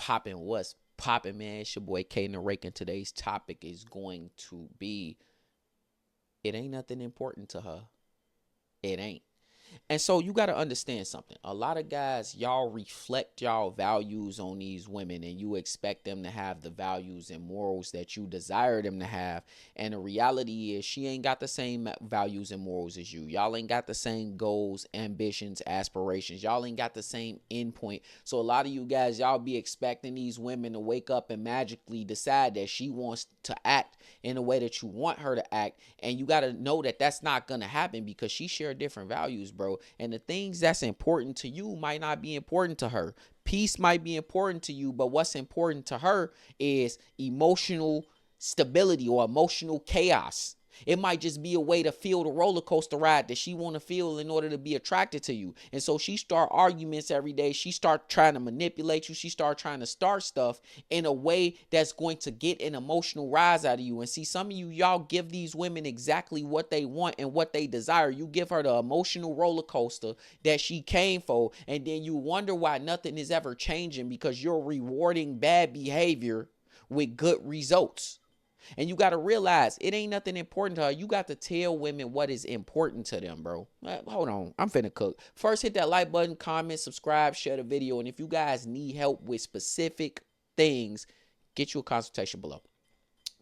What's popping, man? It's your boy Kaden Rake, and today's topic is going to be it ain't nothing important to her. It ain't. And so you got to understand something. A lot of guys, y'all reflect y'all values on these women and you expect them to have the values and morals that you desire them to have. And the reality is she ain't got the same values and morals as you. Y'all ain't got the same goals, ambitions, aspirations. Y'all ain't got the same endpoint. So a lot of you guys, y'all be expecting these women to wake up and magically decide that she wants to act in the way that you want her to act. And you got to know that that's not going to happen because she share different values, bro. And the things that's important to you might not be important to her. Peace might be important to you, but what's important to her is emotional stability or emotional chaos. It might just be a way to feel the roller coaster ride that she want to feel in order to be attracted to you. And so she start arguments every day. She start trying to manipulate you. She start trying to start stuff in a way that's going to get an emotional rise out of you. And see, some of you, y'all give these women exactly what they want and what they desire. You give her the emotional roller coaster that she came for. And then you wonder why nothing is ever changing because you're rewarding bad behavior with good results. And you got to realize it ain't nothing important to her. You got to tell women what is important to them, bro. Hold on. I'm finna cook. First, hit that like button, comment, subscribe, share the video. And if you guys need help with specific things, get you a consultation below.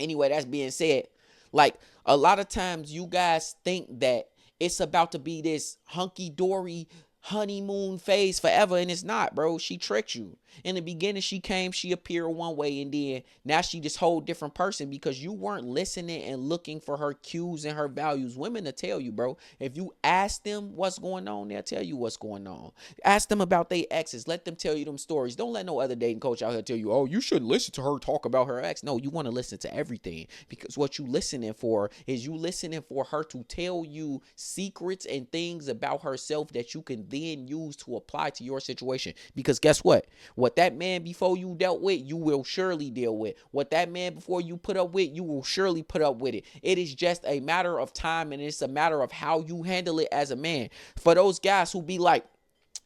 Anyway, that's being said, like a lot of times you guys think that it's about to be this hunky-dory honeymoon phase forever, and it's not, bro. She tricked you. In the beginning, she appeared one way, and then now she this whole different person because you weren't listening and looking for her cues and her values. Women will tell you, bro. If you ask them what's going on, they'll tell you what's going on. Ask them about their exes. Let them tell you them stories. Don't let no other dating coach out here tell you, oh, you shouldn't listen to her talk about her ex. No, you want to listen to everything because what you listening for is you listening for her to tell you secrets and things about herself that you can then use to apply to your situation. Because guess what? What that man before you dealt with, you will surely deal with. What that man before you put up with, you will surely put up with it. It is just a matter of time, and it's a matter of how you handle it as a man. For those guys who be like,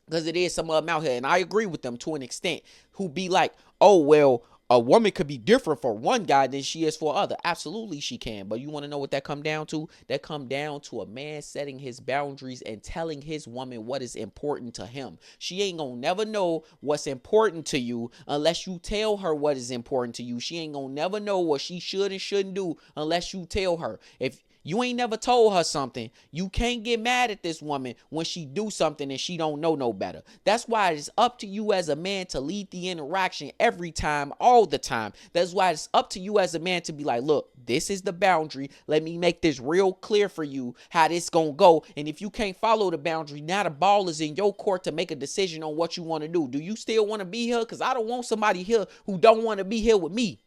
because it is some of them out here, and I agree with them to an extent, who be like, oh, well, a woman could be different for one guy than she is for other. Absolutely she can. But you want to know what that come down to? That come down to a man setting his boundaries and telling his woman what is important to him. She ain't gonna never know what's important to you unless you tell her what is important to you. She ain't gonna never know what she should and shouldn't do unless you tell her. If you ain't never told her something, you can't get mad at this woman when she do something and she don't know no better. That's why it's up to you as a man to lead the interaction every time, all the time. That's why it's up to you as a man to be like, look, this is the boundary. Let me make this real clear for you how this gonna go. And if you can't follow the boundary, now the ball is in your court to make a decision on what you want to do. Do you still want to be here? Because I don't want somebody here who don't want to be here with me.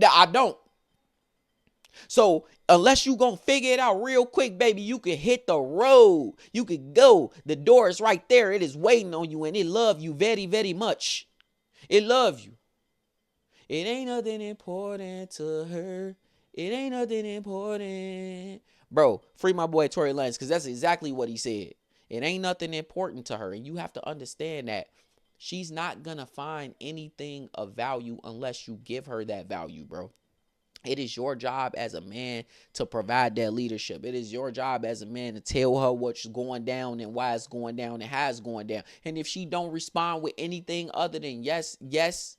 I don't. So unless you gonna figure it out real quick, baby, you can hit the road. You could go. The door is right there. It is waiting on you, and it love you very, very much. It love you. It ain't nothing important to her. It ain't nothing important. Bro, free my boy Tory Lanez, because that's exactly what he said. It ain't nothing important to her. And you have to understand that she's not gonna find anything of value unless you give her that value, bro. It is your job as a man to provide that leadership. It is your job as a man to tell her what's going down and why it's going down and how it's going down. And if she don't respond with anything other than yes, yes,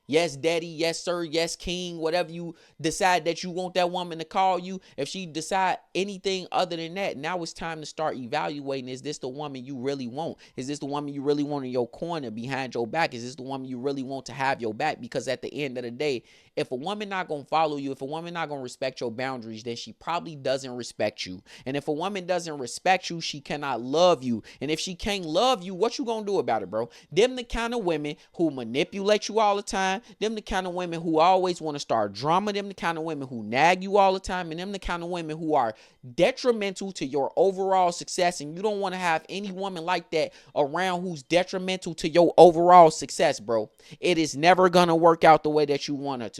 yes, daddy, yes, sir, yes, king, whatever you decide that you want that woman to call you, if she decide anything other than that, now it's time to start evaluating, is this the woman you really want? Is this the woman you really want in your corner behind your back? Is this the woman you really want to have your back? Because at the end of the day, if a woman not going to follow you, if a woman not going to respect your boundaries, then she probably doesn't respect you. And if a woman doesn't respect you, she cannot love you. And if she can't love you, what you going to do about it, bro? Them the kind of women who manipulate you all the time. Them the kind of women who always want to start drama. Them the kind of women who nag you all the time. And them the kind of women who are detrimental to your overall success. And you don't want to have any woman like that around who's detrimental to your overall success, bro. It is never going to work out the way that you want it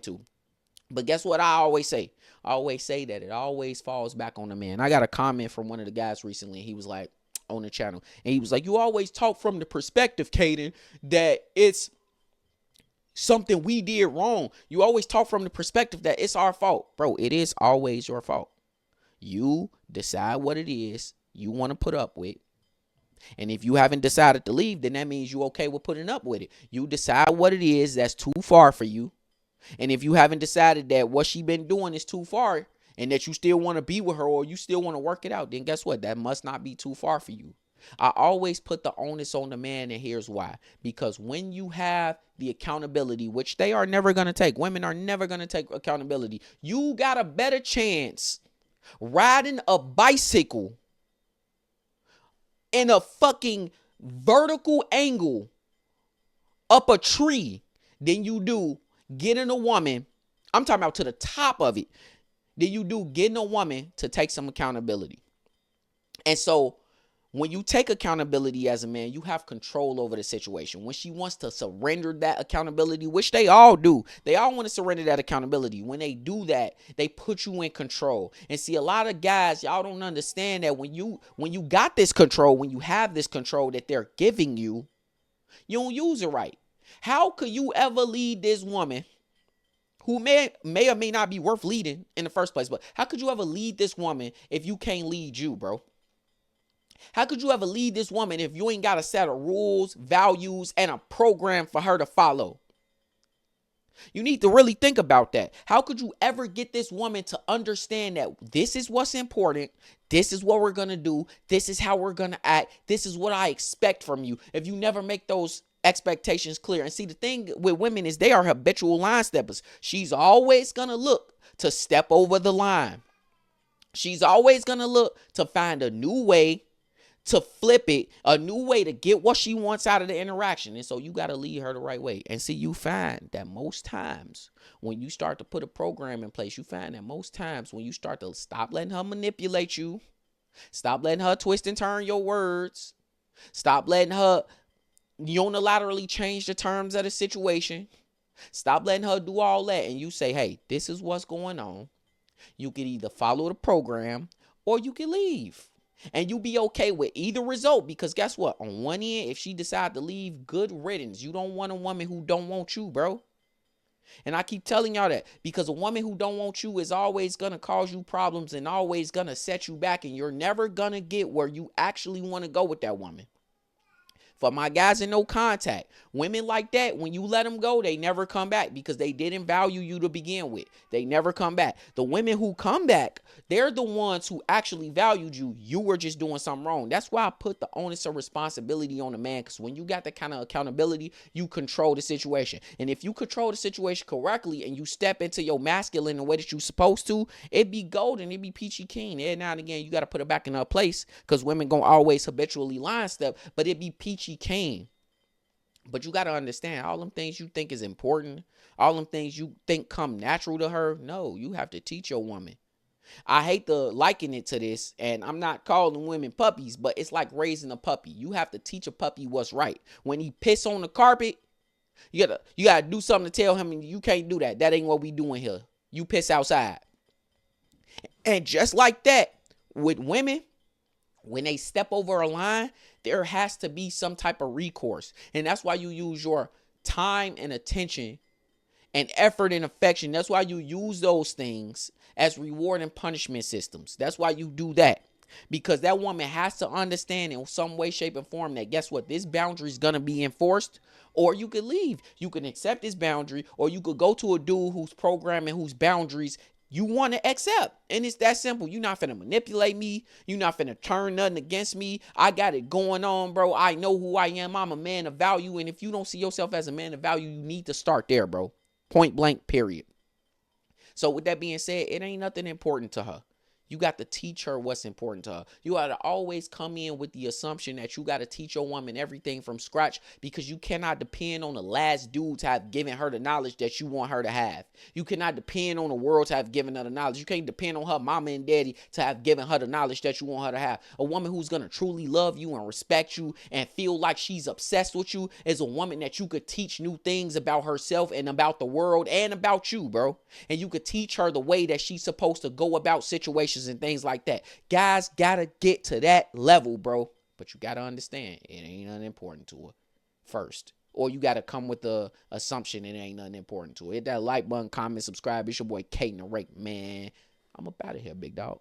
to. But guess what I always say? I always say that it always falls back on the man. I got a comment from one of the guys recently. He was like, on the channel. And he was like, you always talk from the perspective, Kaden, that it's something we did wrong. You always talk from the perspective that it's our fault. Bro, it is always your fault. You decide what it is you want to put up with. And if you haven't decided to leave, then that means you're okay with putting up with it. You decide what it is that's too far for you. And if you haven't decided that what she been doing is too far and that you still want to be with her or you still want to work it out, then guess what? That must not be too far for you. I always put the onus on the man, and here's why. Because when you have the accountability, which they are never going to take, women are never going to take accountability, you got a better chance riding a bicycle in a fucking vertical angle up a tree than you do getting a woman. I'm talking about to the top of it. Than you do getting a woman to take some accountability. And so when you take accountability as a man, you have control over the situation. When she wants to surrender that accountability, which they all do, they all want to surrender that accountability. When they do that, they put you in control. And see, a lot of guys, y'all don't understand that when you got this control, when you have this control that they're giving you, you don't use it right. How could you ever lead this woman who may or may not be worth leading in the first place? But how could you ever lead this woman if you can't lead you, bro? How could you ever lead this woman if you ain't got a set of rules, values, and a program for her to follow? You need to really think about that. How could you ever get this woman to understand that this is what's important, this is what we're going to do, this is how we're going to act, this is what I expect from you, if you never make those expectations clear? And see, the thing with women is they are habitual line steppers. She's always going to look to step over the line. She's always going to look to find a new way to flip it, a new way to get what she wants out of the interaction. And so you got to lead her the right way. And see, you find that most times when you start to put a program in place, you find that most times when you start to stop letting her manipulate you, stop letting her twist and turn your words, stop letting her unilaterally change the terms of the situation, stop letting her do all that, and you say, hey, this is what's going on. You can either follow the program or you can leave. And you be okay with either result, because guess what? On one end, if she decide to leave, good riddance. You don't want a woman who don't want you, bro. And I keep telling y'all that because a woman who don't want you is always going to cause you problems and always going to set you back. And you're never going to get where you actually want to go with that woman. For my guys in no contact, women like that, when you let them go, they never come back because they didn't value you to begin with. They never come back. The women who come back, they're the ones who actually valued you. You were just doing something wrong. That's why I put the onus of responsibility on the man, because when you got that kind of accountability, you control the situation. And if you control the situation correctly and you step into your masculine the way that you're supposed to, it be golden, it be peachy keen. Every now and again, you got to put it back in her place because women gonna always habitually line step, but it be peachy keen. But you got to understand, all them things you think is important, all them things you think come natural to her, no, you have to teach your woman. I hate to liken it to this, and I'm not calling women puppies, but it's like raising a puppy. You have to teach a puppy what's right. When he piss on the carpet, you gotta do something to tell him, and you can't do that. That ain't what we doing here. You piss outside. And just like that, with women, when they step over a line, there has to be some type of recourse. And that's why you use your time and attention and effort and affection. That's why you use those things as reward and punishment systems. That's why you do that. Because that woman has to understand in some way, shape, and form that guess what? This boundary is going to be enforced, or you could leave. You can accept this boundary, or you could go to a dude whose program and whose boundaries you want to accept. And it's that simple. You're not finna manipulate me. You're not finna turn nothing against me. I got it going on, bro. I know who I am. I'm a man of value. And if you don't see yourself as a man of value, you need to start there, bro. Point blank, period. So with that being said, it ain't nothing important to her. You got to teach her what's important to her. You got to always come in with the assumption that you got to teach your woman everything from scratch, because you cannot depend on the last dude to have given her the knowledge that you want her to have. You cannot depend on the world to have given her the knowledge. You can't depend on her mama and daddy to have given her the knowledge that you want her to have. A woman who's going to truly love you and respect you and feel like she's obsessed with you is a woman that you could teach new things about herself and about the world and about you, bro. And you could teach her the way that she's supposed to go about situations and things like that. Guys gotta get to that level, bro. But you gotta understand, it ain't nothing important to her first. or you got to come with the assumption it ain't nothing important to it. Hit that like button, comment, subscribe. It's your boy K the Rake, man. I'm up out of here, big dog.